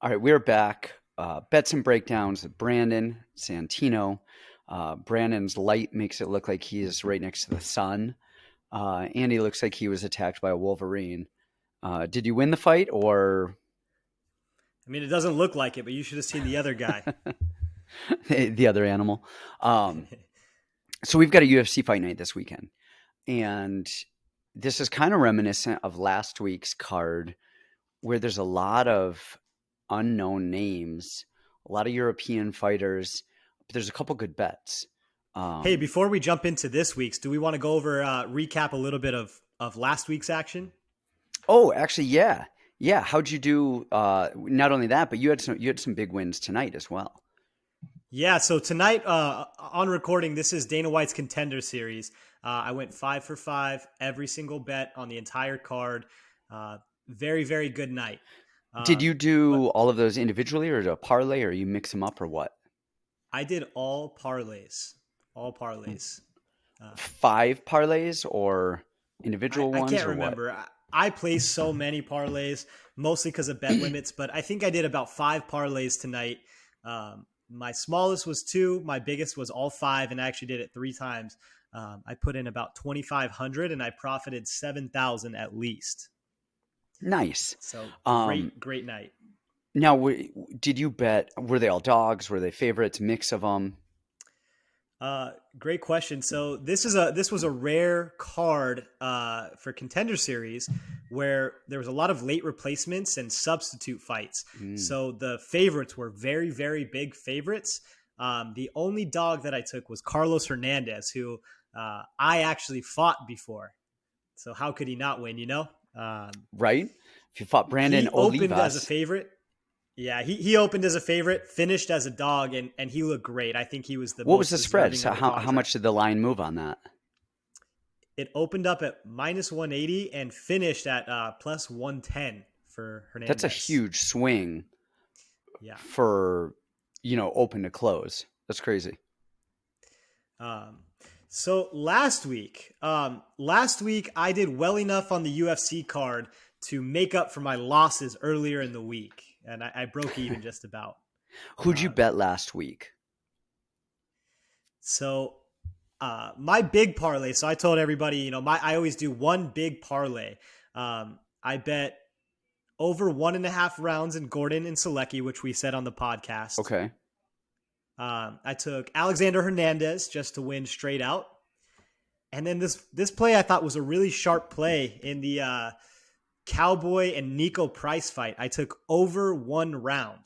All right, we're back. Bets and breakdowns with Brandan, Santino. Brandon's light makes it look like he is right next to the sun. Andy looks like he was attacked by a wolverine. Did you win the fight or I mean, it doesn't look like it, but you should have seen the other guy. the other animal? So we've got a UFC fight night this weekend, and this is kind of reminiscent of last week's card, where there's a lot of unknown names, a lot of European fighters, but there's a couple good bets. Hey, Um, before we jump into this week's, do we want to go over recap a little bit of last week's action? oh, actually, yeah, yeah. How'd you do? Not only that, but you had some big wins tonight as well. Yeah, so tonight on recording, this is Dana White's Contender Series. I went 5 for 5, every single bet on the entire card. Very, very good night. Did you But do all of those individually, or a parlay, or you mix them up, or what? I did all parlays, all parlays. Uh, Five parlays, or I, individual I ones, can't or what? remember. I placed so many parlays, mostly because of bet limits, but I think I did about 5 parlays tonight. My smallest was 2, my biggest was all 5, and I actually did it 3 times. I put in about 2,500 and I profited 7,000 at least. Nice. So Um, great night. Now, did you bet? Were they all dogs? Were they favorites? Mix of them? Great question. So this was a rare card for Contender Series where there was a lot of late replacements and substitute fights. Mm. So the favorites were very big favorites. The only dog that I took was Carlos Hernandez, who I actually fought before. So how could he not win? Right? If you fought Brandan He opened as a Olivas, favorite. Yeah, he opened as a favorite, finished as a dog, and he looked great. I think he was the what was most the spread? deserving So of the how contract. much did the line move on that? It opened up at minus 180 and finished at plus 110 for That's a Hernandez. huge swing Yeah. for, open to close. That's crazy. Um, so last week I did well enough on the UFC card to make up for my losses earlier in the week, and I broke even just about. Who'd you Um, bet last week? so my big parlay. So I told everybody, I always do one big parlay. I bet over 1.5 rounds in Gordon and Selecki, which we said on the podcast. Okay. I took Alexander Hernandez just to win straight out. And then this play I thought was a really sharp play in the Cowboy and Nico Price fight. I took over 1 round.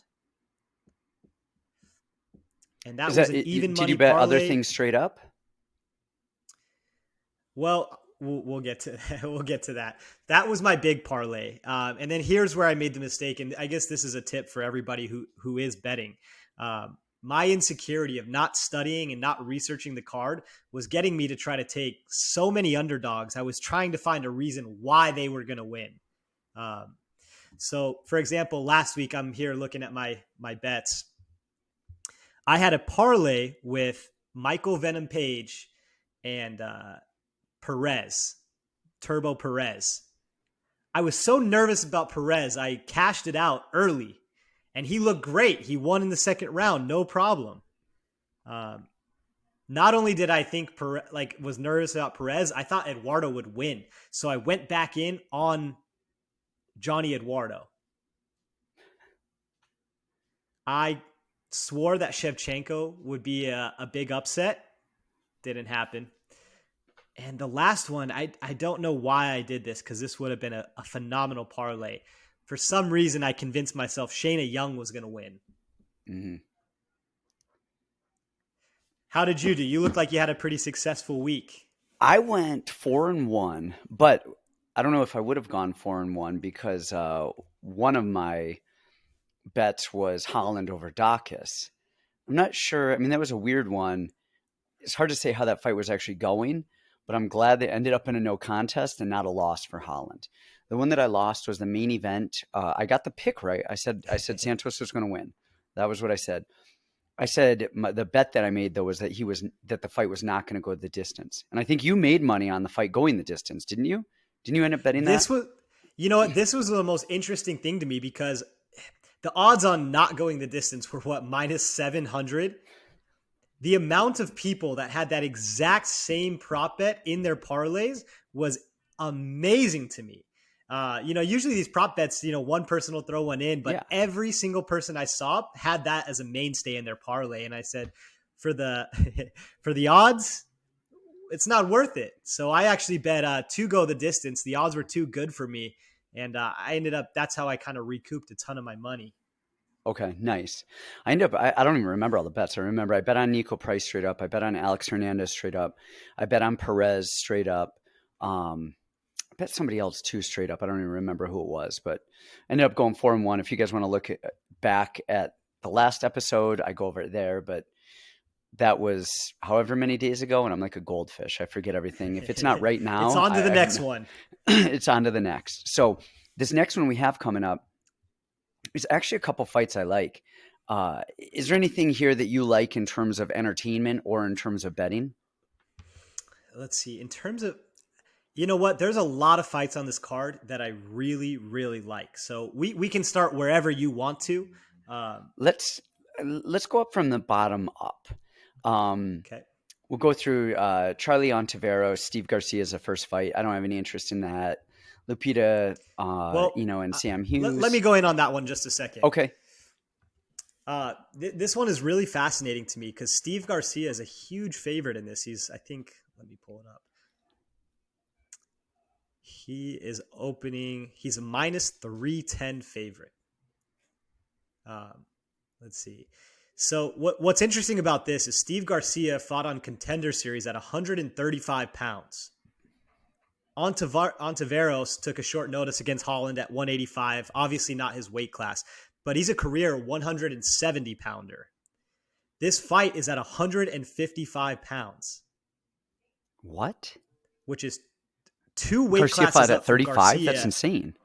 And that Is was that an it? even Did you money bet other parlay. things straight up? Well, we'll get to we'll get to that. That was my big parlay, and then here's where I made the mistake, and I guess this is a tip for everybody who is betting. My insecurity of not studying and not researching the card was getting me to try to take so many underdogs. I was trying to find a reason why they were going to win. Um, so, for example, last week I'm here looking at my bets. I had a parlay with Michael Venom Page and Perez, Turbo Perez. I was so nervous about Perez, I cashed it out early, and he looked great. He won in the second round, no problem. Um, Not only did I think was nervous about Perez, I thought Eduardo would win, so I went back in on Johnny Eduardo. I swore that Shevchenko would be a big upset. Didn't happen. And the last one, I don't know why I did this because this would have been a phenomenal parlay. For some reason, I convinced myself Shayna Young was going to win. Hmm. How did you do? You look like you had a pretty successful week. I went 4-1, but I don't know if I would have gone 4-1 because one of my bets was Holland over Dacus. I'm not sure. I mean, that was a weird one. It's hard to say how that fight was actually going, but I'm glad they ended up in a no contest and not a loss for Holland. The one that I lost was the main event. I got the pick right. I said Santos was going to win. That was what I said. I said the bet that I made though was that the fight was not going to go the distance, and I think you made money on the fight going the distance, didn't you? Didn't you end up betting that? This was, you know what? This was the most interesting thing to me because the odds on not going the distance were what, -700. The amount of people that had that exact same prop bet in their parlays was amazing to me. Usually these prop bets, one person will throw one in, but Yeah. every single person I saw had that as a mainstay in their parlay. And I said, for the for the odds, it's not worth it. So I actually bet to go the distance. The odds were too good for me, and I ended up. That's how I kind of recouped a ton of my money. Okay, nice. I don't even remember all the bets. I remember I bet on Nico Price straight up. I bet on Alex Hernandez straight up. I bet on Perez straight up. I bet somebody else too straight up. I don't even remember who it was, but I ended up going 4-1. If you guys want to look back at the last episode, I go over it there, but that was however many days ago, and I'm like a goldfish. I forget everything. If it's not right now, it's on to the next one. It's on to the next. So this next one we have coming up is actually a couple fights I like. Is there anything here that you like in terms of entertainment or in terms of betting? Let's see. In terms of, you know what? There's a lot of fights on this card that I really, really like. So we can start wherever you want to. Let's go up from the bottom up. Okay. We'll go through Charlie Ontiveros, Steve Garcia's the first fight. I don't have any interest in that. Lupita, and Sam Hughes. Let me go in on that one just a second. Okay. This one is really fascinating to me because Steve Garcia is a huge favorite in this. Let me pull it up. He's a -310 favorite. Let's see. So what's interesting about this is Steve Garcia fought on Contender Series at 135 pounds. Ontiveros took a short notice against Holland at 185, obviously not his weight class, but he's a career 170 pounder. This fight is at 155 pounds. What? Which is two weight Garcia classes fought up at 35? from Garcia. That's insane.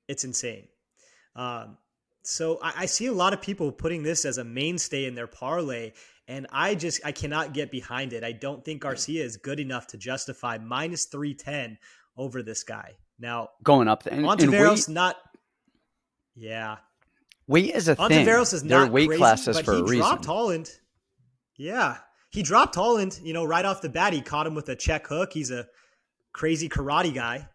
It's insane. So I see a lot of people putting this as a mainstay in their parlay, and I cannot get behind it. I don't think Garcia is good enough to justify -310 over this guy. Now, going up and Ontiveros weight, not. Yeah. Weight is a thing. Ontiveros is They're not weight crazy, classes but for a he reason. dropped Holland. Yeah. He dropped Holland, right off the bat. He caught him with a check hook. He's a crazy karate guy.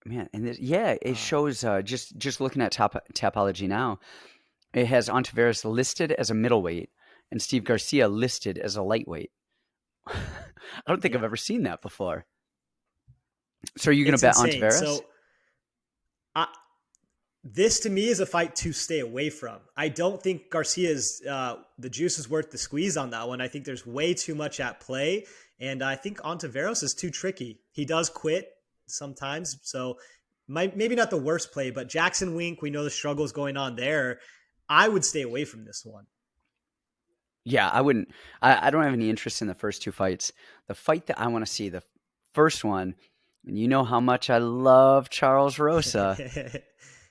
Man, and it shows just looking at Tapology now, it has Ontiveros listed as a middleweight and Steve Garcia listed as a lightweight. I don't think I've ever seen that before. So are you going to bet Ontiveros? So this to me is a fight to stay away from. I don't think Garcia's the juice is worth the squeeze on that one. I think there's way too much at play, and I think Ontiveros is too tricky. He does quit sometimes, so maybe not the worst play, but Jackson Wink, we know the struggles going on there. I would stay away from this one. Yeah, I wouldn't. I don't have any interest in the first two fights. The fight that I want to see, the first one, and you know how much I love Charles Rosa.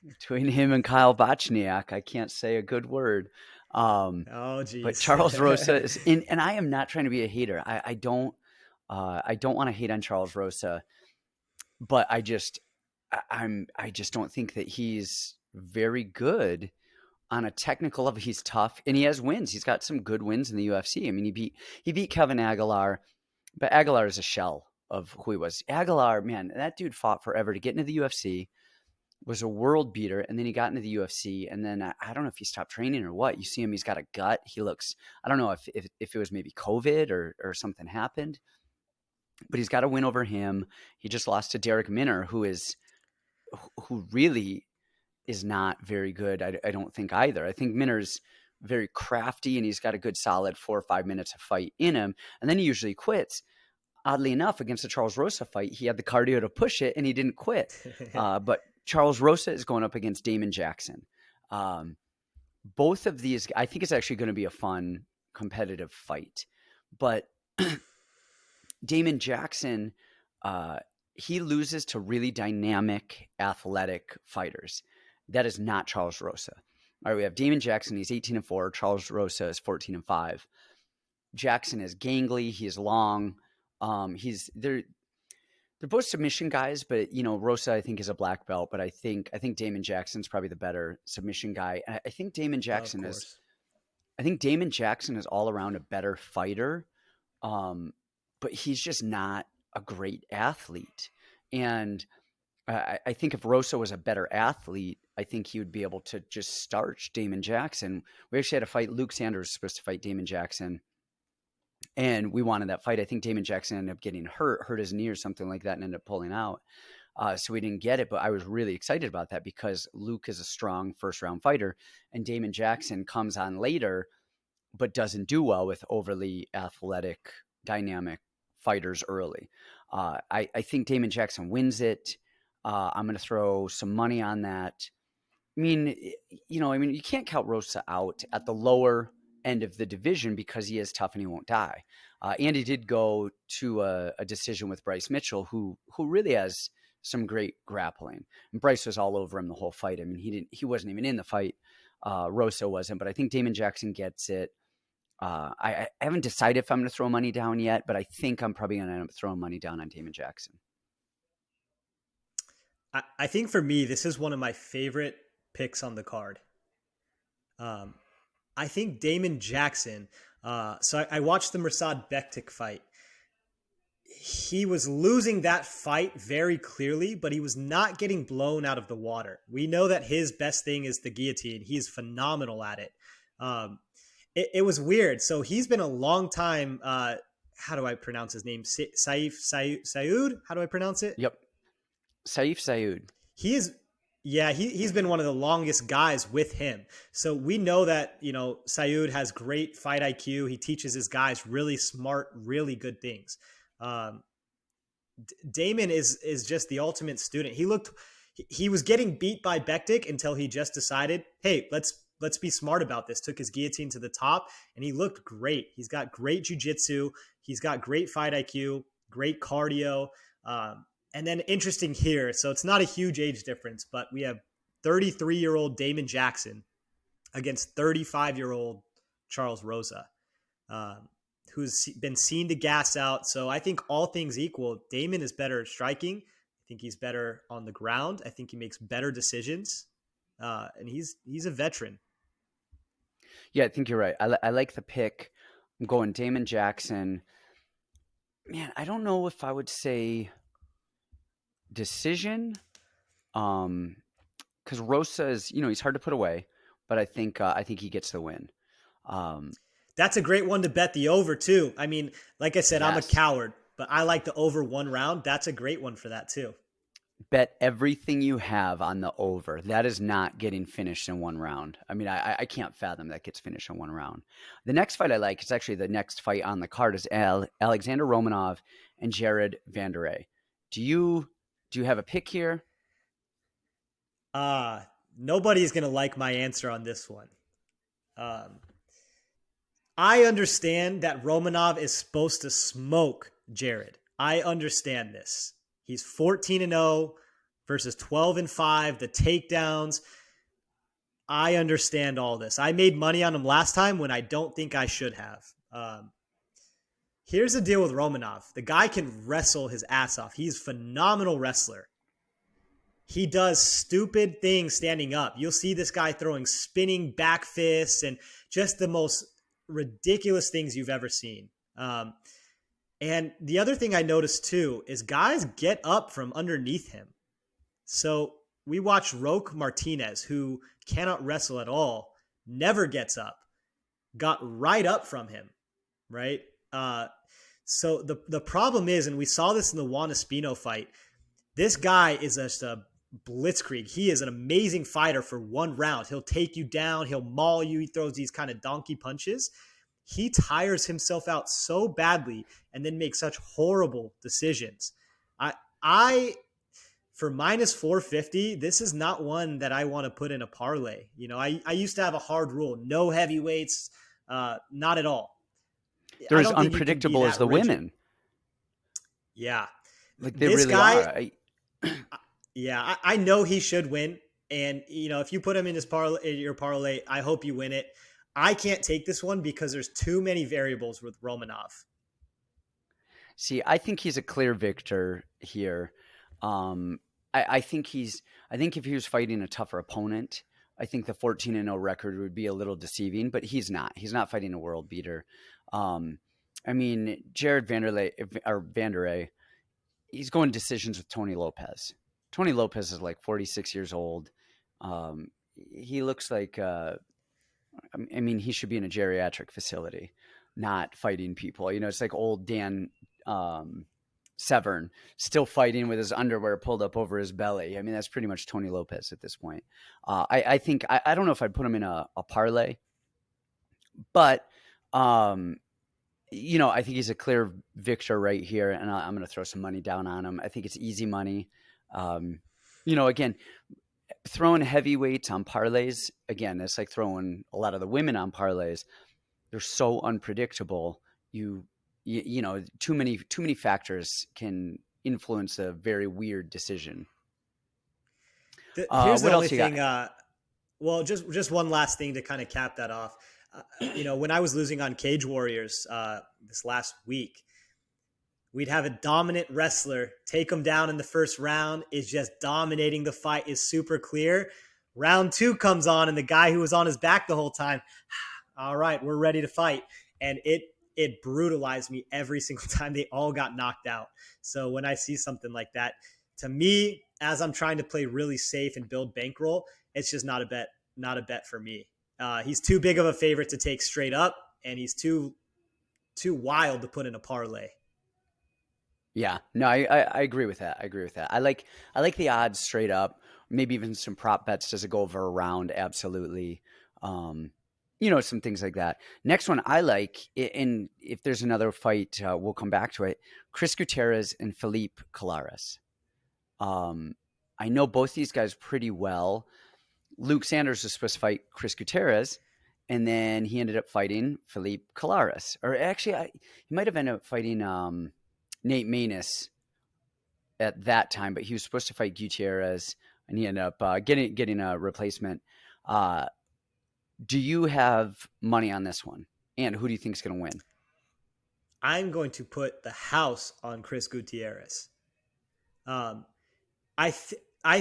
Between him and Kyle Bochniak, I can't say a good word. Oh, geez. But Charles Rosa is in, and I am not trying to be a hater. I don't want to hate on Charles Rosa, but I just don't think that he's very good on a technical level. He's tough and he has wins. He's got some good wins in the UFC. I mean, he beat Kevin Aguilar, but Aguilar is a shell of who he was. Aguilar, man, that dude fought forever to get into the UFC, was a world beater, and then he got into the UFC, and then I don't know if he stopped training or what. You see him, he's got a gut. He looks, I don't know if it was maybe COVID or something happened, but he's got a win over him. He just lost to Derek Minner, who really is not very good. I don't think either. I think Minner's very crafty, and he's got a good solid 4 or 5 minutes of fight in him, and then he usually quits. Oddly enough, against the Charles Rosa fight, he had the cardio to push it, and he didn't quit. But Charles Rosa is going up against Damon Jackson. Both of these, I think it's actually going to be a fun, competitive fight. But Damon Jackson, he loses to really dynamic, athletic fighters. That is not Charles Rosa. All right, we have Damon Jackson. He's 18-4. Charles Rosa is 14-5. Jackson is gangly. He is long. He's there. They're both submission guys, but Rosa I think is a black belt, but I think Damon Jackson's probably the better submission guy. I think Damon Of Jackson is course. I think Damon Jackson is all around a better fighter, um, but he's just not a great athlete. And I think if Rosa was a better athlete, I think he would be able to just starch Damon Jackson. We actually had a fight. Luke Sanders was supposed to fight Damon Jackson, and we wanted that fight. I think Damon Jackson ended up getting hurt his knee or something like that, and ended up pulling out. So we didn't get it, but I was really excited about that because Luke is a strong first round fighter, and Damon Jackson comes on later, but doesn't do well with overly athletic, dynamic fighters early. I think Damon Jackson wins it. I'm going to throw some money on that. I mean, you can't count Rosa out at the lower end of the division because he is tough and he won't die. And he did go to a decision with Bryce Mitchell, who really has some great grappling. And Bryce was all over him the whole fight. I mean, he wasn't even in the fight. Rosa wasn't, but I think Damon Jackson gets it. I haven't decided if I'm going to throw money down yet, but I think I'm probably going to end up throwing money down on Damon Jackson. I think for me, this is one of my favorite picks on the card. I think Damon Jackson. So I watched the Mirsad Bektik fight. He was losing that fight very clearly, but he was not getting blown out of the water. We know that his best thing is the guillotine. He's phenomenal at it. It was weird. So he's been a long time. How do I pronounce his name? Saud? How do I pronounce it? Yep. Saud. He is, yeah, he's been one of the longest guys with him. So we know that, Saud has great fight IQ. He teaches his guys really smart, really good things. Damon is just the ultimate student. He was getting beat by Bektik until he just decided, hey, let's be smart about this. Took his guillotine to the top, and he looked great. He's got great jiu-jitsu. He's got great fight IQ, great cardio. And then interesting here, so it's not a huge age difference, but we have 33-year-old Damon Jackson against 35-year-old Charles Rosa, who's been seen to gas out. So I think all things equal, Damon is better at striking. I think he's better on the ground. I think he makes better decisions, and he's a veteran. Yeah, I think you're right. I like the pick. I'm going Damon Jackson. Man, I don't know if I would say decision, because Rosa is, he's hard to put away, but I think he gets the win. That's a great one to bet the over too. I mean, like I said, yes. I'm a coward, but I like the over 1 round. That's a great one for that too. Bet everything you have on the over. That is not getting finished in 1 round. I mean, I can't fathom that gets finished in 1 round. The next fight I like, it's actually the next fight on the card, is Alexander Romanov and Jared Vanderay. Do you have a pick here? Nobody's going to like my answer on this one. I understand that Romanov is supposed to smoke Jared. I understand this. He's 14-0 versus 12-5, the takedowns. I understand all this. I made money on him last time when I don't think I should have. Here's the deal with Romanov. The guy can wrestle his ass off. He's a phenomenal wrestler. He does stupid things standing up. You'll see this guy throwing spinning back fists and just the most ridiculous things you've ever seen. And the other thing I noticed too is guys get up from underneath him. So we watched Roque Martinez, who cannot wrestle at all, never gets up, got right up from him, right? So the problem is, and we saw this in the Juan Espino fight, this guy is just a blitzkrieg. He is an amazing fighter for 1 round. He'll take you down. He'll maul you. He throws these kind of donkey punches. He tires himself out so badly and then makes such horrible decisions. I for minus 450, this is not one that I want to put in a parlay. I used to have a hard rule, no heavyweights, not at all. They're as unpredictable as the rigid women. Yeah. Like they this really guy, are. Yeah, I know he should win. And, if you put him in your parlay, I hope you win it. I can't take this one because there's too many variables with Romanov. See, I think he's a clear victor here. Um, I think I think if he was fighting a tougher opponent, I think the 14-0 record would be a little deceiving, but he's not. He's not fighting a world beater. Um, I mean, Jared Vanderlei, he's going decisions with Tony Lopez. Tony Lopez is like 46 years old. Um, he looks like, I mean, he should be in a geriatric facility, not fighting people. You know, it's like old Dan Severn still fighting with his underwear pulled up over his belly. I mean, that's pretty much Tony Lopez at this point. I think, I don't know if I'd put him in a parlay, but you know, I think he's a clear victor right here, and I'm going to throw some money down on him. I think it's easy money. Um, you know, again, throwing heavyweights on parlays, again, it's like throwing a lot of the women on parlays. They're so unpredictable. You know, too many factors can influence a very weird decision. Here's the What only else you thing. got? Well, just one last thing to kind of cap that off. You know, when I was losing on Cage Warriors this last week, we'd have a dominant wrestler take him down in the first round, is just dominating the fight, is super clear. Round two comes on, and the guy who was on his back the whole time, all right, we're ready to fight. And it brutalized me every single time. They all got knocked out. So when I see something like that, to me, as I'm trying to play really safe and build bankroll, it's just not a bet for me. He's too big of a favorite to take straight up, and he's too wild to put in a parlay. Yeah, no, I agree with that. I agree with that. I like the odds straight up. Maybe even some prop bets. Does it go over a round? Absolutely. Um, you know, some things like that. Next one I like, and if there's another fight, we'll come back to it. Chris Gutierrez and Felipe Colares. Um, I know both these guys pretty well. Luke Sanders was supposed to fight Chris Gutierrez, and then he ended up fighting Felipe Colares. Or actually, he might have ended up fighting Nate Maness at that time, but he was supposed to fight Gutierrez, and he ended up getting a replacement. Uh, do you have money on this one? And who do you think is going to win? I'm going to put the house on Chris Gutierrez. Um, I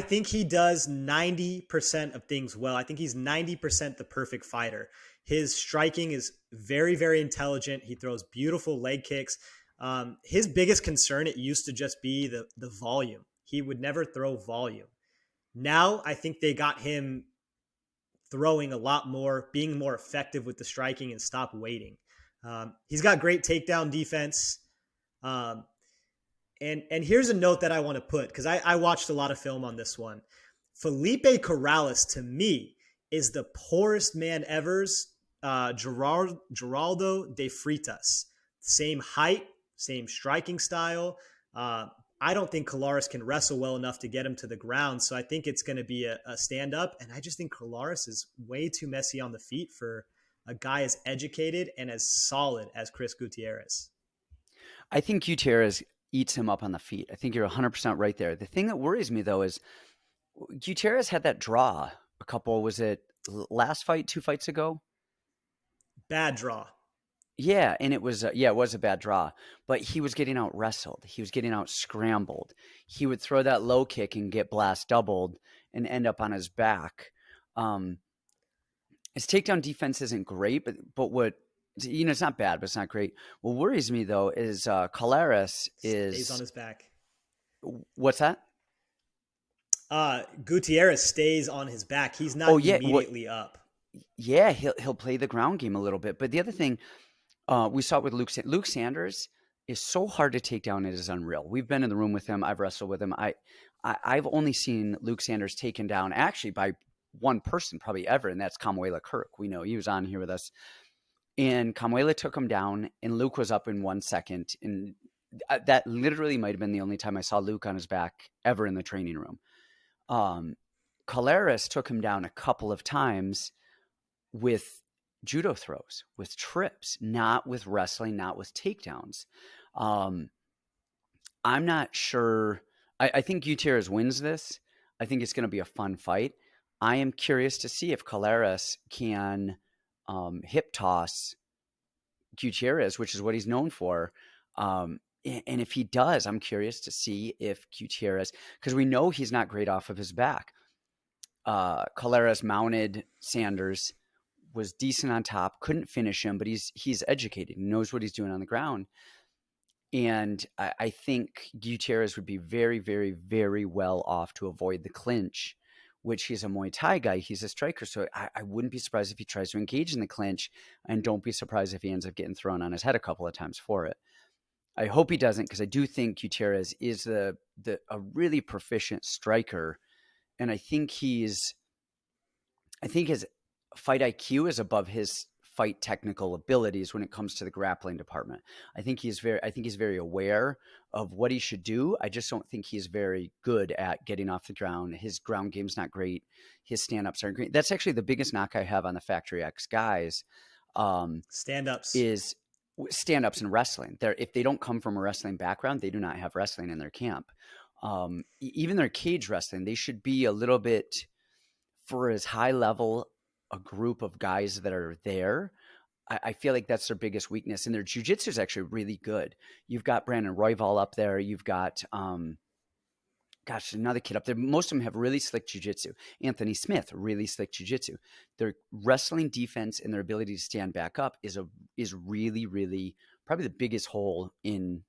think he does 90% of things well. I think he's 90% the perfect fighter. His striking is very, very intelligent. He throws beautiful leg kicks. His biggest concern, it used to just be the volume. He would never throw volume. Now I think they got him throwing a lot more, being more effective with the striking and stop waiting. He's got great takedown defense. Um, and here's a note that I want to put, because I watched a lot of film on this one. Felipe Corrales, to me, is the poorest man ever's Geraldo de Freitas. Same height, same striking style. I don't think Colares can wrestle well enough to get him to the ground, so I think it's going to be a stand-up, and I just think Colares is way too messy on the feet for a guy as educated and as solid as Chris Gutierrez. I think Gutierrez eats him up on the feet. I think you're 100% right there. The thing that worries me, though, is Gutierrez had that draw a couple, was it last fight, 2 fights ago? Bad draw. Yeah, and it was it was a bad draw, but he was getting out wrestled. He was getting out scrambled. He would throw that low kick and get blast doubled and end up on his back. Um, his takedown defense isn't great, but what you know, it's not bad, but it's not great. What worries me though is Colares Stays on is his back. what's that? Gutierrez stays on his back. He's Oh not yeah, immediately up. yeah, he'll play the ground game a little bit. But the other thing we saw it with Luke Sanders is so hard to take down. It is unreal. We've been in the room with him. I've wrestled with him. I've only seen Luke Sanders taken down actually by one person probably ever, and that's Kamuela Kirk. We know he was on here with us, and Kamuela took him down, and Luke was up in 1 second, and that literally might have been the only time I saw Luke on his back ever in the training room. Um, Colares took him down a couple of times with judo throws, with trips, not with wrestling, not with takedowns. Um, I'm not sure. I think Gutierrez wins this. I think it's going to be a fun fight. I am curious to see if Colares can hip toss Gutierrez, which is what he's known for. And if he does, I'm curious to see if Gutierrez, because we know he's not great off of his back. Colares mounted Sanders, was decent on top, couldn't finish him, but he's educated, he knows what he's doing on the ground. And I think Gutierrez would be very, very, very well off to avoid the clinch, which he's a Muay Thai guy. He's a striker. So I wouldn't be surprised if he tries to engage in the clinch, and don't be surprised if he ends up getting thrown on his head a couple of times for it. I hope he doesn't, because I do think Gutierrez is a really proficient striker. And I think his fight IQ is above his fight technical abilities when it comes to the grappling department. I think he's very aware of what he should do. I just don't think he's very good at getting off the ground. His ground game's not great. His stand-ups aren't great. That's actually the biggest knock I have on the Factory X guys. Stand-ups. Is stand-ups in wrestling. If they don't come from a wrestling background, they do not have wrestling in their camp. Even their cage wrestling, they should be a little bit, for as high level a group of guys that are there. I feel like that's their biggest weakness. And their jiu-jitsu is actually really good. You've got Brandon Royval up there. You've got, another kid up there. Most of them have really slick jiu-jitsu. Anthony Smith, really slick jiu-jitsu. Their wrestling defense and their ability to stand back up is really, really probably the biggest hole in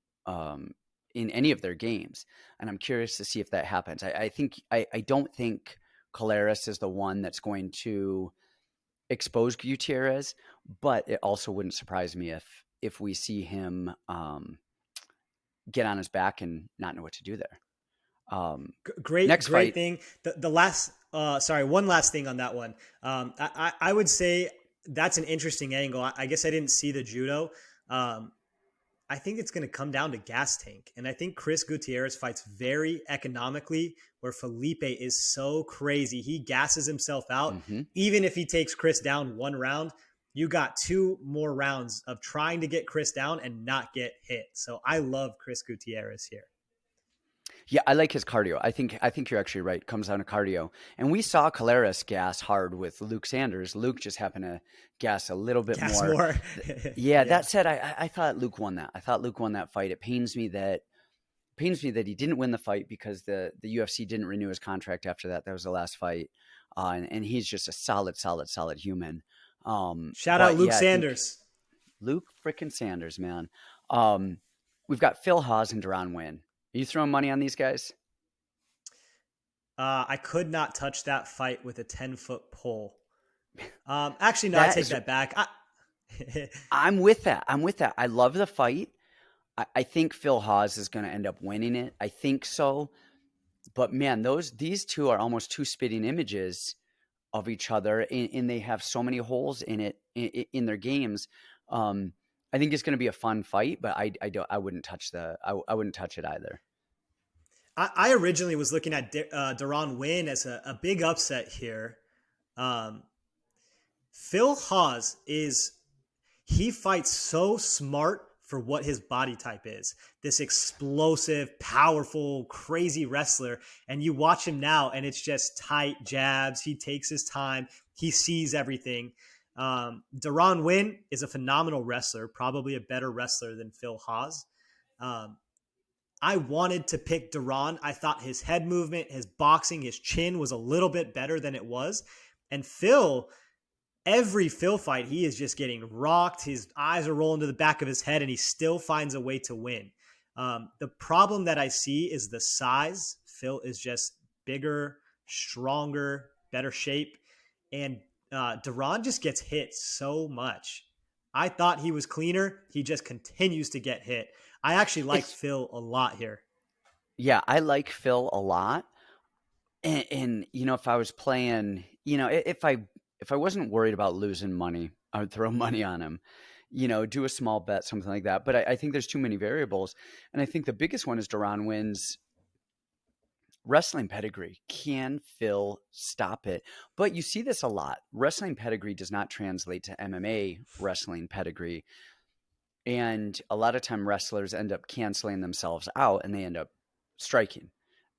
any of their games. And I'm curious to see if that happens. I don't think Colares is the one that's going to expose Gutierrez, but it also wouldn't surprise me if we see him get on his back and not know what to do there. Great fight. thing. The last, one last thing on that one. I would say that's an interesting angle. I guess I didn't see the judo. I think it's going to come down to gas tank. And I think Chris Gutierrez fights very economically, where Felipe is so crazy. He gasses himself out. Mm-hmm. Even if he takes Chris down one round, you got 2 more rounds of trying to get Chris down and not get hit. So I love Chris Gutierrez here. Yeah, I like his cardio. I think you're actually right. It comes down to cardio. And we saw Colares gas hard with Luke Sanders. Luke just happened to gas a little bit more. Yeah, that said, I thought Luke won that. I thought Luke won that fight. It pains me that he didn't win the fight, because the UFC didn't renew his contract after that. That was the last fight. And he's just a solid human. Shout out Luke Sanders. Luke freaking Sanders, man. We've got Phil Haas and Deron Wynn. Are you throwing money on these guys? I could not touch that fight with a 10-foot pole. Actually, no, I take that back. I'm with that. I love the fight. I think Phil Haas is going to end up winning it. I think so. But man, these two are almost two spitting images of each other, and they have so many holes in it in their games. I think it's going to be a fun fight, but I wouldn't touch I wouldn't touch it either. I originally was looking at Deron Wynn as a big upset here. Phil Haas he fights so smart for what his body type is. This explosive, powerful, crazy wrestler. And you watch him now, and it's just tight jabs. He takes his time. He sees everything. Deron Wynn is a phenomenal wrestler, probably a better wrestler than Phil Haas. I wanted to pick Deron. I thought his head movement, his boxing, his chin was a little bit better than it was. And every Phil fight, he is just getting rocked. His eyes are rolling to the back of his head, and he still finds a way to win. The problem that I see is the size. Phil is just bigger, stronger, better shape. And Deron just gets hit so much. I thought he was cleaner. He just continues to get hit. I actually like Phil a lot here. Yeah, I like Phil a lot. And if I was playing, if I wasn't worried about losing money, I would throw money on him, do a small bet, something like that. But I think there's too many variables. And I think the biggest one is Deron Wynn's wrestling pedigree. Can Phil stop it? But you see this a lot. Wrestling pedigree does not translate to MMA wrestling pedigree. And a lot of time wrestlers end up canceling themselves out, and they end up striking.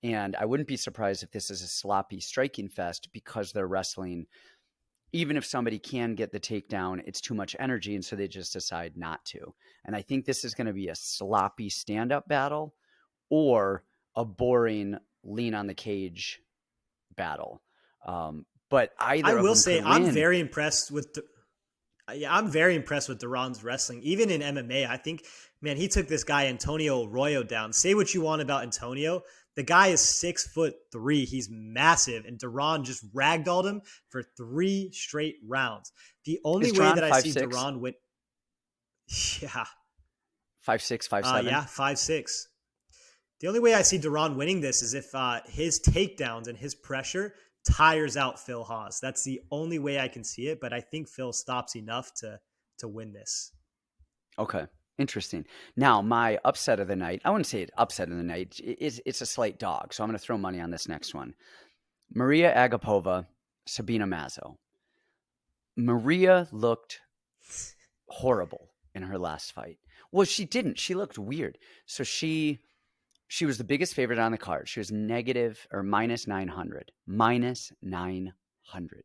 And I wouldn't be surprised if this is a sloppy striking fest, because their wrestling even if somebody can get the takedown, it's too much energy, and so they just decide not to. And I think this is going to be a sloppy stand-up battle or a boring lean on the cage battle. But I either of will them say could win. I'm very impressed with Duran's wrestling. Even in MMA, I think, man, he took this guy Antonio Arroyo down. Say what you want about Antonio. The guy is 6'3". He's massive, and Duran just ragdolled him for 3 straight rounds. The only Is way Duran that I five see six, Duran win, yeah, 5'6", 5'7"? yeah, 5'6". The only way I see Duran winning this is if his takedowns and his pressure tires out Phil Haas. That's the only way I can see it, but I think Phil stops enough to win this. Okay, interesting. Now, my upset of the night, I wouldn't say it upset of the night. It's a slight dog, so I'm going to throw money on this next one. Maria Agapova, Sabina Mazzo. Maria looked horrible in her last fight. Well, she didn't. She looked weird. So she was the biggest favorite on the card. She was negative or minus 900. Minus 900.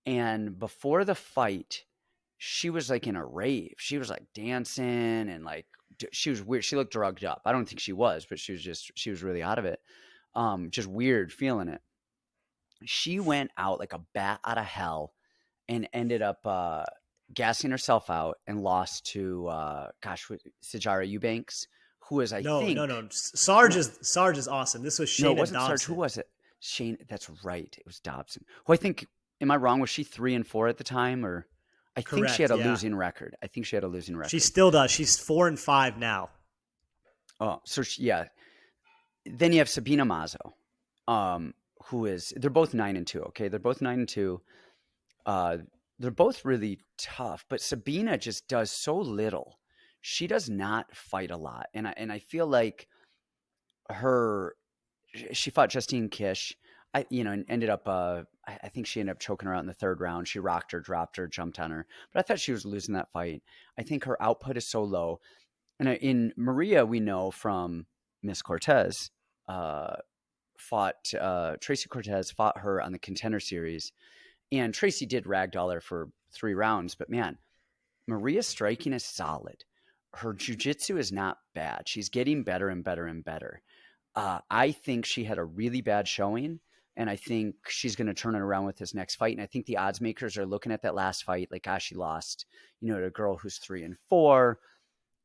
And before the fight, she was like in a rave. She was like dancing and like she was weird. She looked drugged up. I don't think she was, but she was really out of it. Just weird feeling it. She went out like a bat out of hell and ended up gassing herself out and lost to Sijara Eubanks, who is I No, no, think no. no, Sarge is awesome. This was no, it Shayna wasn't Sarge. Who Dobson. was it? Shane. That's right. It was Dobson. Who I think. Am I wrong? Was she 3-4 at the time, or I think she had Correct. a Yeah, losing record. I think she had a losing she record. still does. She's 4-5 now. Oh, so yeah. Then you have Sabina Mazzo, who is they're both 9-2. Okay, they're both 9-2. Uh, they're both really tough, but Sabina just does so little. She does not fight a lot, and I feel like her she fought Justine Kish. And ended up. I think she ended up choking her out in the third round. She rocked her, dropped her, jumped on her. But I thought she was losing that fight. I think her output is so low. And in Maria, we know from Miss Cortez, Tracy Cortez fought her on the Contender Series, and Tracy did ragdoll her for 3 rounds. But man, Maria's striking is solid. Her jiu-jitsu is not bad. She's getting better and better and better. I think she had a really bad showing, and I think she's going to turn it around with this next fight. And I think the odds makers are looking at that last fight like, she lost, to a girl who's 3-4.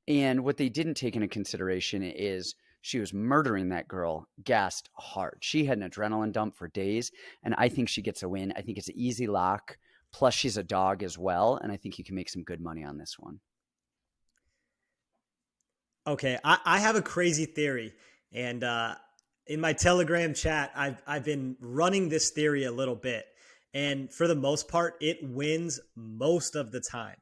And what they didn't take into consideration is she was murdering that girl, gassed hard. She had an adrenaline dump for days, and I think she gets a win. I think it's an easy lock. Plus, she's a dog as well, and I think you can make some good money on this one. Okay, I have a crazy theory, and in my Telegram chat, I've been running this theory a little bit, and for the most part, it wins most of the time.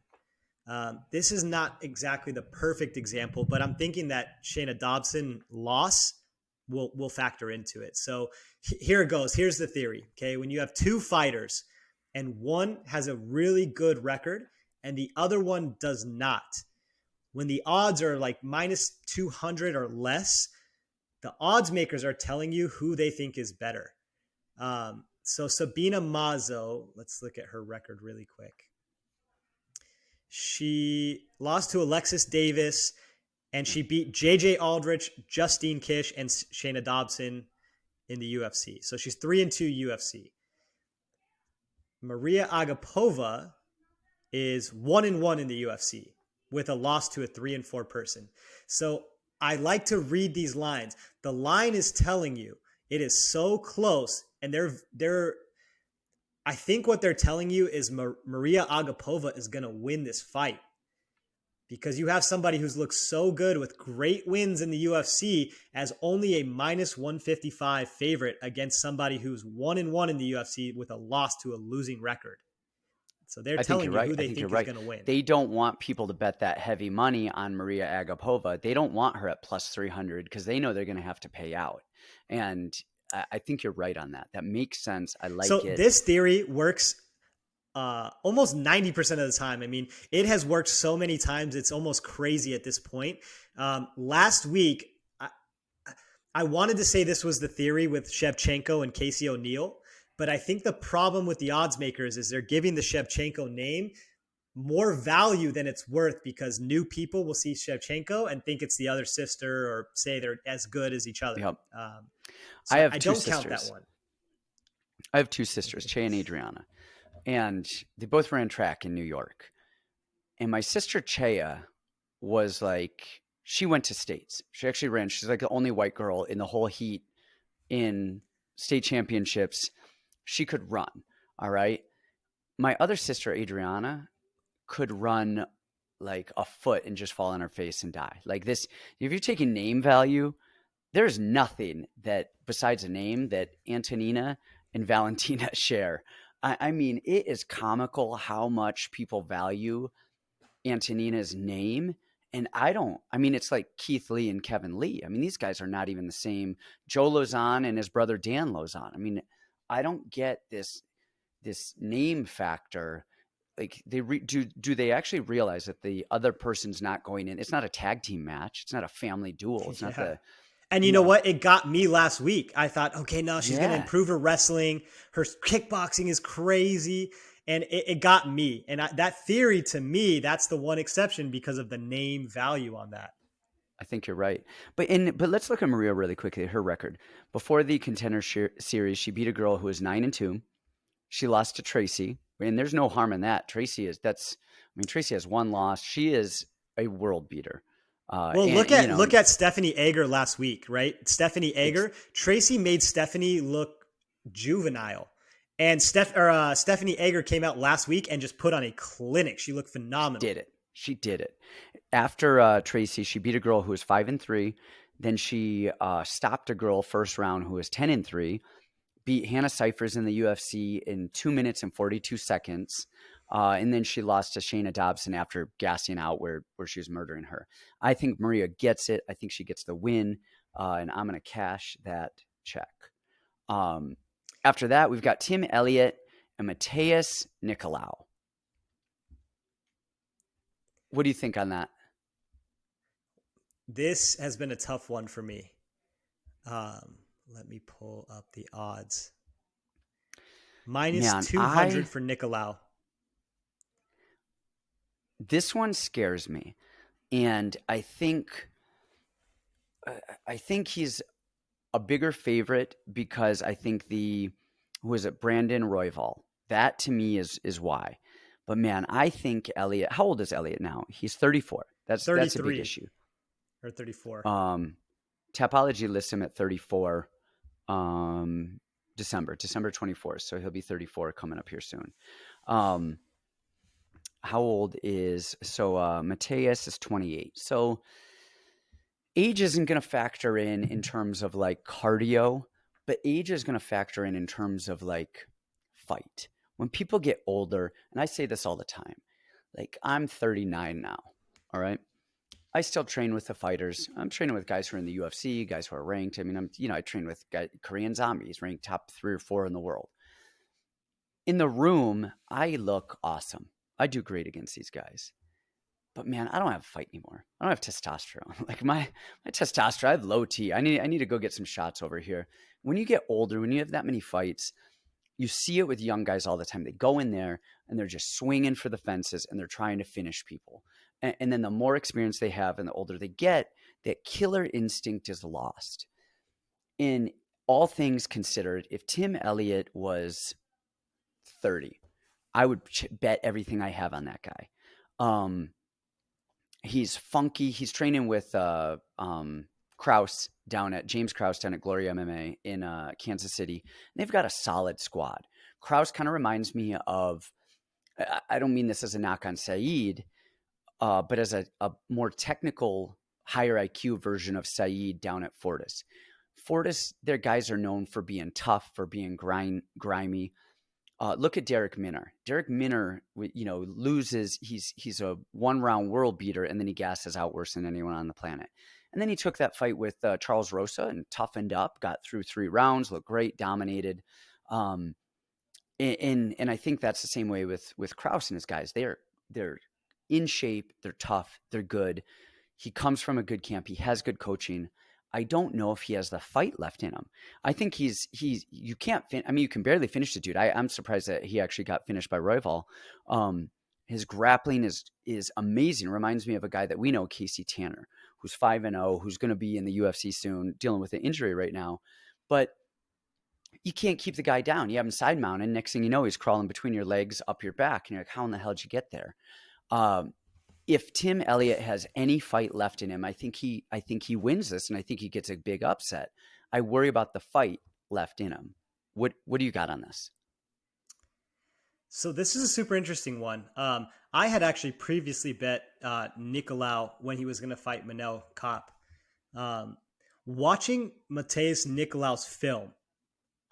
This is not exactly the perfect example, but I'm thinking that Shayna Dobson loss will factor into it. So here it goes. Here's the theory. Okay, when you have 2 fighters and one has a really good record and the other one does not, when the odds are like minus 200 or less, the odds makers are telling you who they think is better. So Sabina Mazzo, let's look at her record really quick. She lost to Alexis Davis, and she beat JJ Aldrich, Justine Kish, and Shayna Dobson in the UFC. So she's 3-2 UFC. Maria Agapova is 1-1 in the UFC with a loss to a 3-4 person. So I like to read these lines. The line is telling you it is so close, and I think what they're telling you is Maria Agapova is going to win this fight because you have somebody who's looked so good with great wins in the UFC as only a minus 155 favorite against somebody who's 1-1 in the UFC with a loss to a losing record. So they're telling you who they think is going to win. They don't want people to bet that heavy money on Maria Agapova. They don't want her at plus 300 because they know they're going to have to pay out. And I think you're right on that. That makes sense. I like it. So this theory works almost 90% of the time. I mean, it has worked so many times. It's almost crazy at this point. Last week, I wanted to say this was the theory with Shevchenko and Casey O'Neill, But I think the problem with the odds makers is they're giving the Shevchenko name more value than it's worth because new people will see Shevchenko and think it's the other sister or say they're as good as each other. Yep. I So have I two don't count that sisters. one. I have two sisters, Che and Adriana, and they both ran track in New York. And my sister Chea was like, she went to states. She actually ran. She's like the only white girl in the whole heat in state championships. She could run. All right. My other sister, Adriana, could run like a foot and just fall on her face and die. Like this, if you're taking name value, there's nothing that besides a name that Antonina and Valentina share. I mean, it is comical how much people value Antonina's name. And I mean, it's like Keith Lee and Kevin Lee. I mean, these guys are not even the same. Joe Lozon and his brother Dan Lozon. I mean, I don't get this name factor. Like do they actually realize that the other person's not going in? It's not a tag team match. It's not a family duel. It's not Yeah. the, And you you know know, what? It got me last week. I thought, okay, no, she's going to yeah. improve her wrestling. Her kickboxing is crazy. And it got me. And that theory to me, that's the one exception because of the name value on that. I think you're right. But let's look at Maria really quickly, her record. Before the contender series, she beat a girl who was 9-2. She lost to Tracy, and there's no harm in that. Tracy has one loss. She is a world beater. Well, And look at Stephanie Egger last week, right? Stephanie Egger, Tracy made Stephanie look juvenile. And Stephanie Egger came out last week and just put on a clinic. She looked phenomenal. She did it. After Tracy, she beat a girl who was 5-3. Then she stopped a girl first round who was 10-3. Beat Hannah Cyphers in the UFC in 2 minutes and 42 seconds. And then she lost to Shayna Dobson after gassing out where she was murdering her. I think Maria gets it. I think she gets the win. And I'm going to cash that check. After that, we've got Tim Elliott and Mateus Nikolao. What do you think on that? This has been a tough one for me. Let me pull up the odds. Minus 200 for Nikolao. This one scares me. And I think he's a bigger favorite because I think Brandan Royval. That to me is why. But man, I think Elliott, how old is Elliott now? He's 34. That's a big issue. Or 34. Tapology lists him at 34. December 24th. So he'll be 34 coming up here soon. How old is Mateus is 28. So age isn't going to factor in terms of like cardio, but age is going to factor in terms of like fight. When people get older, and I say this all the time, like I'm 39 now. All right. I still train with the fighters. I'm training with guys who are in the UFC, guys who are ranked. I mean, I train with Korean Zombies, ranked top 3 or 4 in the world. In the room, I look awesome. I do great against these guys. But man, I don't have fight anymore. I don't have testosterone. Like my testosterone, I have low T. I need to go get some shots over here. When you get older, when you have that many fights, you see it with young guys all the time. They go in there and they're just swinging for the fences and they're trying to finish people. And then the more experience they have and the older they get, that killer instinct is lost. In all things considered, if Tim Elliott was 30, I would bet everything I have on that guy. He's funky. He's training with Krause James Krause down at Glory MMA in Kansas City. And they've got a solid squad. Krause kind of reminds me of, I don't mean this as a knock on Saeed, but as a more technical, higher IQ version of Saeed down at Fortis. Fortis, their guys are known for being tough, for being grimy. Look at Derek Minner. Derek Minner, loses. He's a one-round world beater, and then he gasses out worse than anyone on the planet. And then he took that fight with Charles Rosa and toughened up, got through 3 rounds, looked great, dominated. And I think that's the same way with Krause and his guys. They're in shape, they're tough, they're good. He comes from a good camp. He has good coaching. I don't know if he has the fight left in him. I think you can't, I mean, you can barely finish the dude. I'm surprised that he actually got finished by Royval. His grappling is amazing. Reminds me of a guy that we know, Casey Tanner, who's 5-0, who's going to be in the UFC soon, dealing with an injury right now. But you can't keep the guy down. You have him side mounted. Next thing you know, he's crawling between your legs, up your back. And you're like, how in the hell did you get there? If Tim Elliott has any fight left in him, I think he wins this, and I think he gets a big upset. I worry about the fight left in him. What do you got on this? So this is a super interesting one. I had actually previously bet Nikolao when he was going to fight Manel Kopp. Watching Mateus Nikolao's film,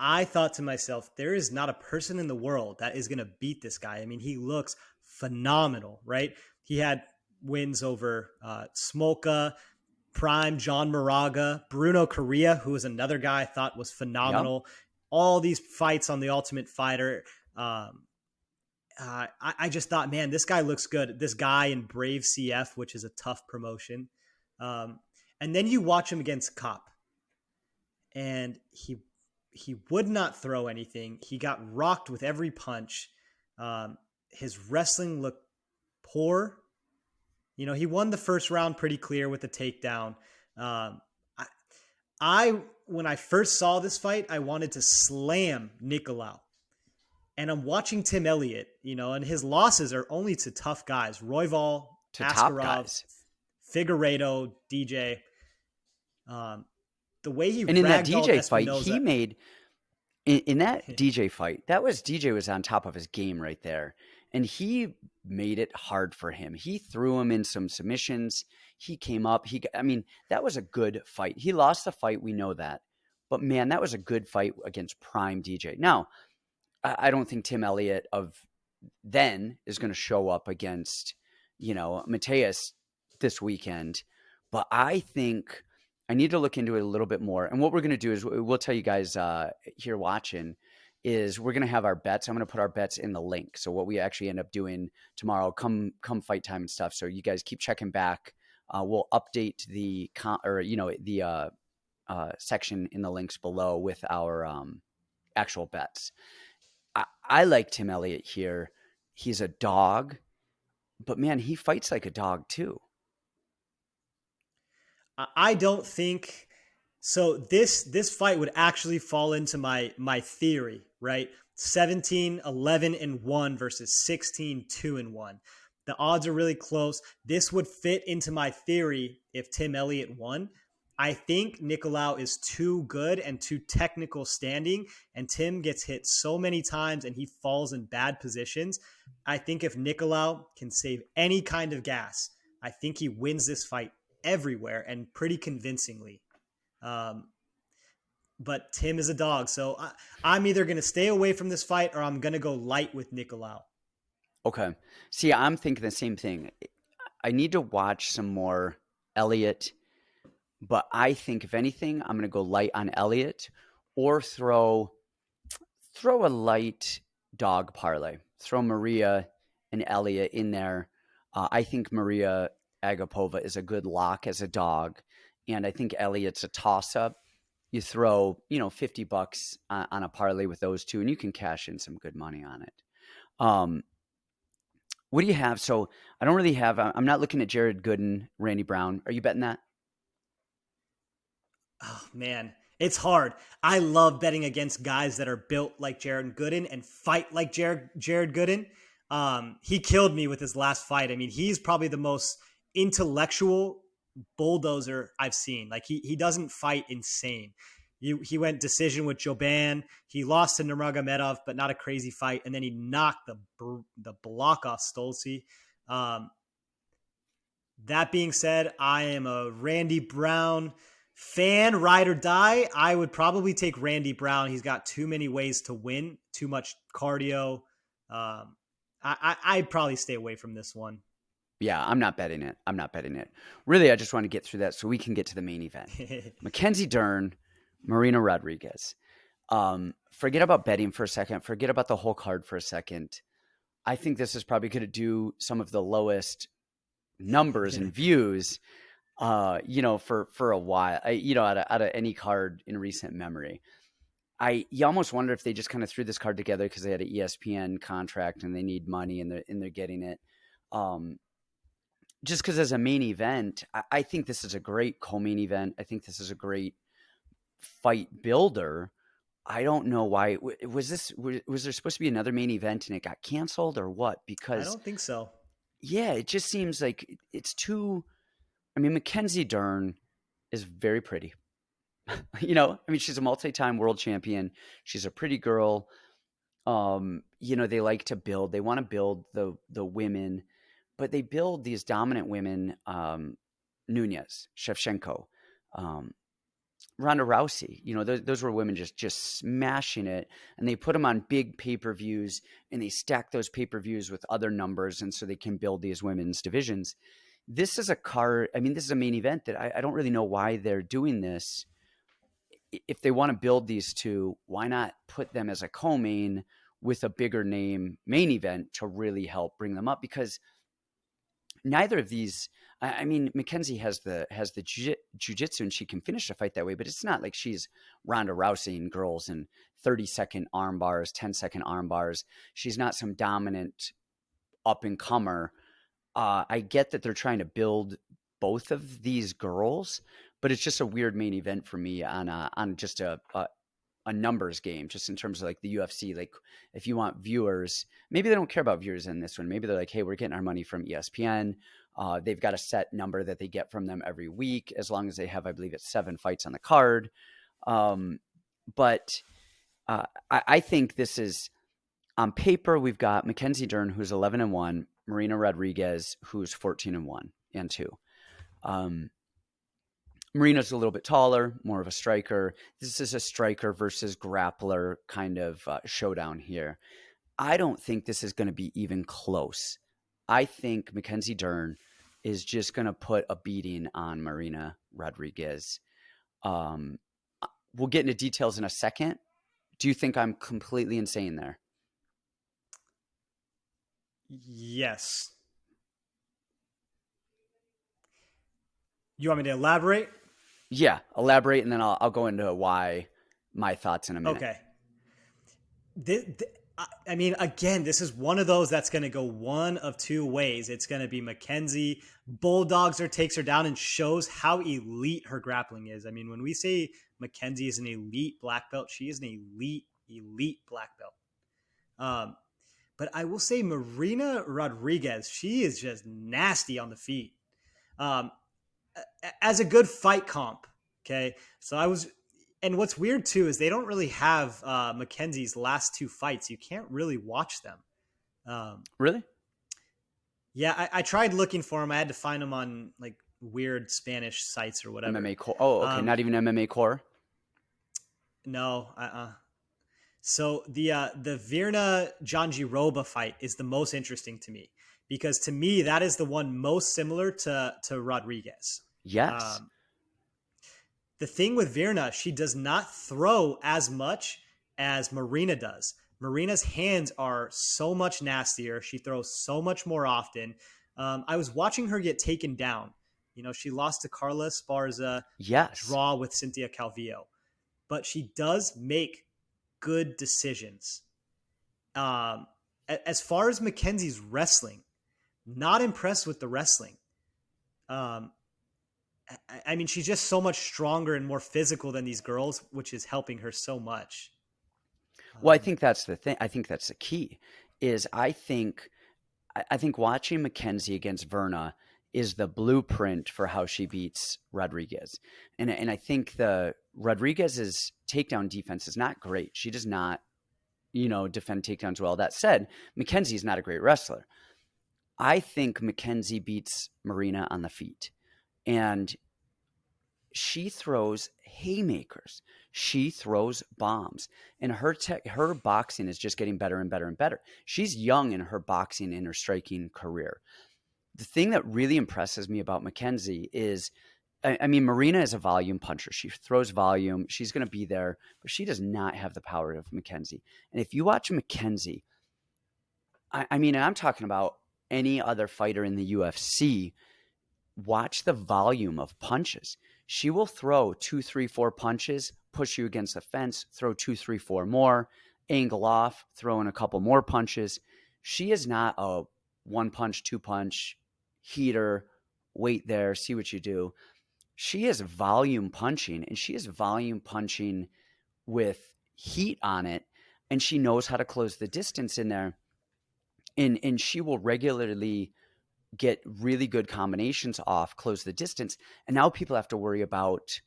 I thought to myself, there is not a person in the world that is going to beat this guy. I mean, he looks phenomenal, right? He had wins over Smolka, Prime, John Moraga, Bruno Correa, who was another guy I thought was phenomenal. Yep. All these fights on the Ultimate Fighter. I just thought, man, this guy looks good. This guy in Brave CF, which is a tough promotion. And then you watch him against Kopp, and he would not throw anything. He got rocked with every punch. His wrestling looked poor. You know, he won the first round pretty clear with the takedown. When I first saw this fight, I wanted to slam Nikolao. And I'm watching Tim Elliott, you know, and his losses are only to tough guys. Royval, Askarov, Figueiredo, DJ. The way he and in that DJ fight, he made in that DJ fight, DJ was on top of his game right there. And he made it hard for him. He threw him in some submissions. He came up. That was a good fight. He lost the fight. We know that. But man, that was a good fight against prime DJ. Now, I don't think Tim Elliott of then is going to show up against, Mateus this weekend. But I think I need to look into it a little bit more. And what we're going to do is we'll tell you guys here watching is we're going to have our bets. I'm going to put our bets in the link. So what we actually end up doing tomorrow, come fight time and stuff. So you guys keep checking back. We'll update the section in the links below with our actual bets. I like Tim Elliott here. He's a dog, but man, he fights like a dog too. I don't think so. This fight would actually fall into my theory, right? 17-11-1 versus 16-2-1. The odds are really close. This would fit into my theory if Tim Elliott won. I think Nikolao is too good and too technical standing, and Tim gets hit so many times and he falls in bad positions. I think if Nikolao can save any kind of gas, I think he wins this fight everywhere and pretty convincingly. But Tim is a dog, so I'm either going to stay away from this fight or I'm going to go light with Nikolao. Okay. See, I'm thinking the same thing. I need to watch some more Elliott. But I think, if anything, I'm going to go light on Elliott or throw a light dog parlay. Throw Maria and Elliott in there. I think Maria Agapova is a good lock as a dog. And I think Elliott's a toss-up. You throw, $50 on a parlay with those two, and you can cash in some good money on it. What do you have? So I don't really have – I'm not looking at Jared Gooden, Randy Brown. Are you betting that? Oh, man, it's hard. I love betting against guys that are built like Jared Gooden and fight like Jared Gooden. He killed me with his last fight. I mean, he's probably the most intellectual bulldozer I've seen. Like, he doesn't fight insane. He went decision with Joban. He lost to Nurmagomedov, but not a crazy fight. And then he knocked the block off Stolze. That being said, I am a Randy Brown fan, ride or die. I would probably take Randy Brown. He's got too many ways to win, too much cardio. I'd probably stay away from this one. Yeah, I'm not betting it. Really, I just want to get through that so we can get to the main event. Mackenzie Dern, Marina Rodriguez. Forget about betting for a second. Forget about the whole card for a second. I think this is probably going to do some of the lowest numbers and views. for a while, out of any card in recent memory. You almost wonder if they just kind of threw this card together because they had an ESPN contract and they need money and they're getting it. Just because as a main event, I think this is a great co-main event. I think this is a great fight builder. I don't know why. Was there supposed to be another main event and it got canceled or what? I Because don't think so. yeah, it just seems like it's too. I mean, Mackenzie Dern is very pretty. She's a multi-time world champion. She's a pretty girl. They like to build. They want to build the women, but they build these dominant women. Nunez, Shevchenko, um, Ronda Rousey. Those were women just smashing it, and they put them on big pay-per-views, and they stack those pay-per-views with other numbers, and so they can build these women's divisions. This is a card. I mean, this is a main event that I don't really know why they're doing this. If they want to build these two, why not put them as a co-main with a bigger name main event to really help bring them up? Because neither of these, I mean, Mackenzie has the jiu-jitsu and she can finish a fight that way, but it's not like she's Ronda Rousey and girls in 30-second arm bars, 10-second arm bars. She's not some dominant up-and-comer. I get that they're trying to build both of these girls, but it's just a weird main event for me on just a numbers game, just in terms of like the UFC. Like, if you want viewers, maybe they don't care about viewers in this one. Maybe they're like, hey, we're getting our money from ESPN. They've got a set number that they get from them every week, as long as they have, I believe it's 7 fights on the card. But I think this is, on paper, we've got Mackenzie Dern, who's 11-1, Marina Rodriguez, who's 14-1 and 2. Marina's a little bit taller, more of a striker. This is a striker versus grappler kind of showdown here. I don't think this is going to be even close. I think Mackenzie Dern is just going to put a beating on Marina Rodriguez. We'll get into details in a second. Do you think I'm completely insane there? Yes. You want me to elaborate? Yeah, elaborate, and then I'll go into why my thoughts in a minute. Okay. I mean, again, this is one of those that's going to go one of two ways. It's going to be Mackenzie bulldogs her, takes her down, and shows how elite her grappling is. I mean, when we say Mackenzie is an elite black belt, she is an elite black belt. But I will say Marina Rodriguez, she is just nasty on the feet. As a good fight comp, okay? And what's weird too is they don't really have Mackenzie's last 2 fights. You can't really watch them. Really? Yeah, I tried looking for them. I had to find them on like weird Spanish sites or whatever. MMA Core. Oh, okay. Not even MMA Core? No. So the Virna Jandiroba fight is the most interesting to me, because to me that is the one most similar to Rodriguez. Yes. The thing with Virna, she does not throw as much as Marina does. Marina's hands are so much nastier. She throws so much more often. I was watching her get taken down. She lost to Carla Esparza, yes, draw with Cynthia Calvillo, but she does make good decisions. As far as Mackenzie's wrestling, not impressed with the wrestling. I mean, she's just so much stronger and more physical than these girls, which is helping her so much. Well, I think that's the thing. I think that's the key. I think watching Mackenzie against Virna is the blueprint for how she beats Rodriguez. And I think the Rodriguez's takedown defense is not great. She does not, defend takedowns well. That said, Mackenzie is not a great wrestler. I think Mackenzie beats Marina on the feet. And she throws haymakers. She throws bombs. And her boxing is just getting better and better and better. She's young in her boxing and her striking career. The thing that really impresses me about Mackenzie is, I mean, Marina is a volume puncher. She throws volume. She's going to be there, but she does not have the power of Mackenzie. And if you watch Mackenzie, I mean, I'm talking about any other fighter in the UFC, watch the volume of punches. She will throw 2, 3, 4 punches, push you against the fence, throw 2, 3, 4 more, angle off, throw in a couple more punches. She is not a one punch, two punch heater, wait there, see what you do. She is volume punching, and she is volume punching with heat on it, and she knows how to close the distance in there. And she will regularly get really good combinations off, close the distance. And now people have to worry about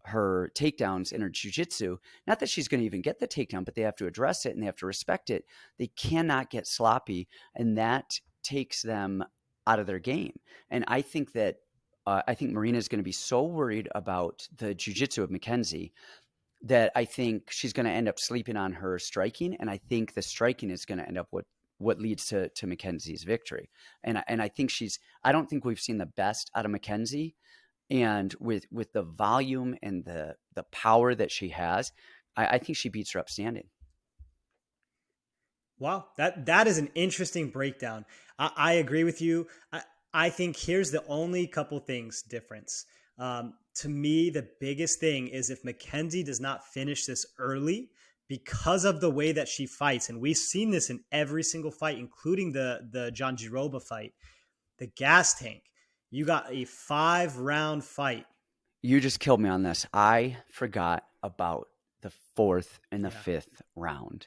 her takedowns in her jiu-jitsu. Not that she's going to even get the takedown, but they have to address it and they have to respect it. They cannot get sloppy, and that takes them out of their game. And I think that I think Marina is going to be so worried about the jiu-jitsu of Mackenzie that I think she's going to end up sleeping on her striking, and I think the striking is going to end up what leads to Mackenzie's victory. And I think I don't think we've seen the best out of Mackenzie, and with the volume and the power that she has, I think she beats her upstanding. Wow, that is an interesting breakdown. I agree with you. I think here's the only couple things difference. To me, the biggest thing is if Mackenzie does not finish this early because of the way that she fights, and we've seen this in every single fight, including the John Giroba fight, the gas tank. You got a 5-round fight. You just killed me on this. I forgot about the 4th and the 5th round.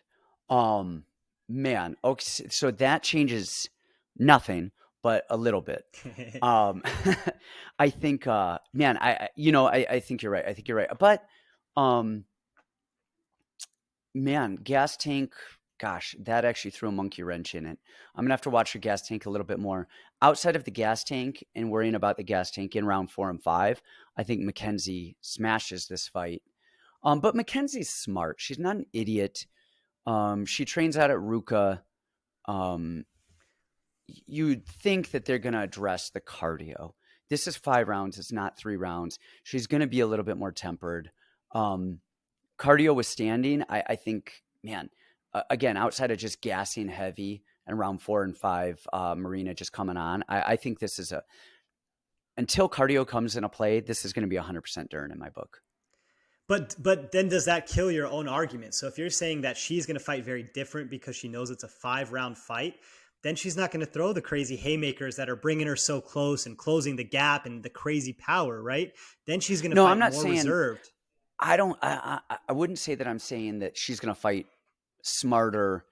Man, okay, so that changes nothing, but a little bit. I think, man, I think you're right. I think you're right. But, man, gas tank, gosh, that actually threw a monkey wrench in it. I'm going to have to watch your gas tank a little bit more. Outside of the gas tank and worrying about the gas tank in round 4 and 5, I think Mackenzie smashes this fight. But Mackenzie's smart. She's not an idiot. She trains out at Ruka. You'd think that they're going to address the cardio. This is 5 rounds. It's not 3 rounds. She's going to be a little bit more tempered. Cardio withstanding, I think, man, again, outside of just gassing heavy and round 4 and 5, Marina just coming on, I think this is until cardio comes into play, this is going to be 100% Dern in my book. But then does that kill your own argument? So if you're saying that she's going to fight very different because she knows it's a 5-round fight, then she's not going to throw the crazy haymakers that are bringing her so close and closing the gap and the crazy power, right? Then she's going to fight more reserved. I wouldn't say that I'm saying that she's going to fight smarter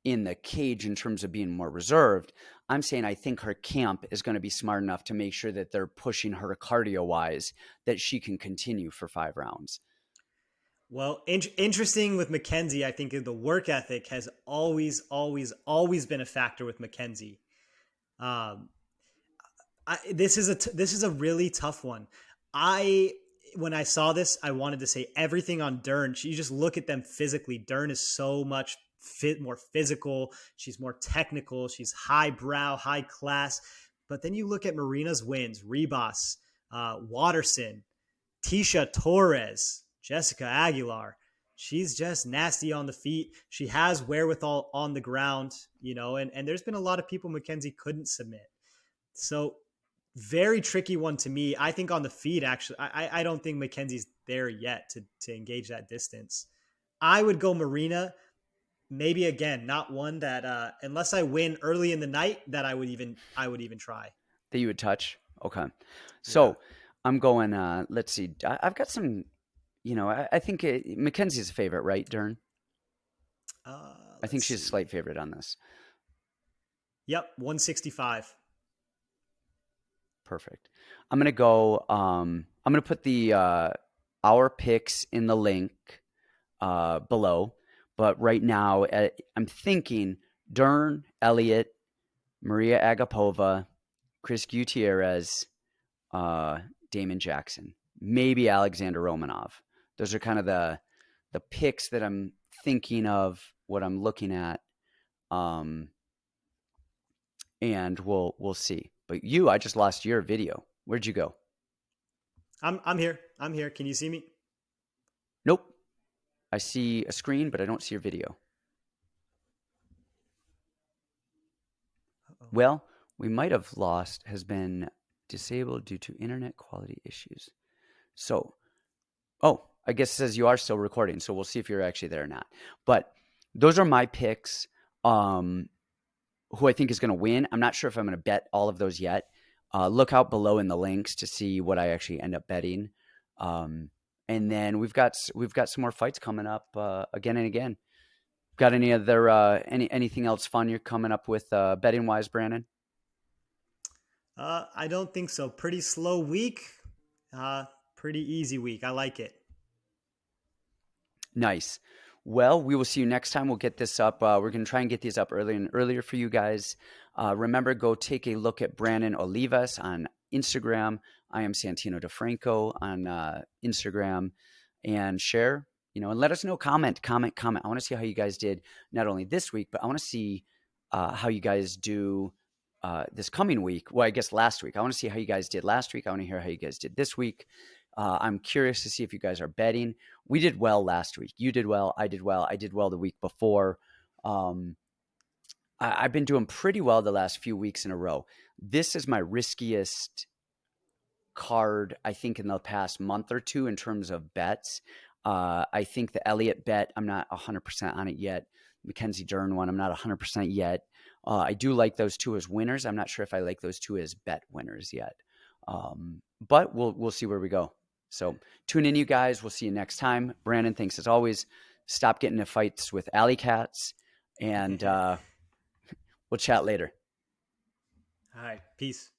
in the cage in terms of being more reserved. I'm saying I think her camp is going to be smart enough to make sure that they're pushing her cardio-wise, that she can continue for 5 rounds. Well, interesting with Mackenzie, I think the work ethic has always been a factor with Mackenzie. This is a really tough one. When I saw this, I wanted to say everything on Dern. You just look at them physically. Dern is so much more physical. She's more technical. She's highbrow, high class. But then you look at Marina's wins: Ribas, Watterson, Tisha Torres, Jessica Aguilar. She's just nasty on the feet. She has wherewithal on the ground, and there's been a lot of people Mackenzie couldn't submit. So very tricky one to me. I think on the feet, actually, I don't think Mackenzie's there yet to engage that distance. I would go Marina. Maybe again, not one that unless I win early in the night, that I would even try. That you would touch? Okay. So yeah. I'm going, let's see. I've got some, I think Mackenzie's a favorite, right, Dern? I think she's a slight favorite on this. Yep, 165. Perfect. I'm going to go, I'm going to put the our picks in the link below. But right now, I'm thinking Dern, Elliott, Maria Agapova, Chris Gutierrez, Damon Jackson, maybe Alexander Romanov. Those are kind of the picks that I'm thinking of, what I'm looking at, and we'll see. But I just lost your video. Where'd you go? I'm here. Can you see me? Nope. I see a screen, but I don't see your video. Uh-oh. Well, we might have lost has been disabled due to internet quality issues. So, oh, I guess it says you are still recording, so we'll see if you're actually there or not. But those are my picks. Who I think is going to win. I'm not sure if I'm going to bet all of those yet. Look out below in the links to see what I actually end up betting. And then we've got some more fights coming up again and again. Got any other anything else fun you're coming up with betting wise, Brandan? I don't think so. Pretty slow week. Pretty easy week. I like it. Nice. Well, we will see you next time. We'll get this up. We're going to try and get these up earlier and earlier for you guys. Remember, go take a look at Brandan Olivas on Instagram. I am Santino DeFranco on Instagram, and share, and let us know. Comment. I want to see how you guys did not only this week, but I want to see how you guys do this coming week. Well, I guess last week. I want to see how you guys did last week. I want to hear how you guys did this week. I'm curious to see if you guys are betting. We did well last week. You did well. I did well. I did well the week before. I've been doing pretty well the last few weeks in a row. This is my riskiest card, I think, in the past month or two in terms of bets. I think the Elliott bet, I'm not 100% on it yet. Mackenzie Dern one, I'm not 100% yet. I do like those two as winners. I'm not sure if I like those two as bet winners yet. But we'll see where we go. So tune in, you guys. We'll see you next time. Brandan, thanks as always. Stop getting into fights with alley cats, and we'll chat later. All right. Peace.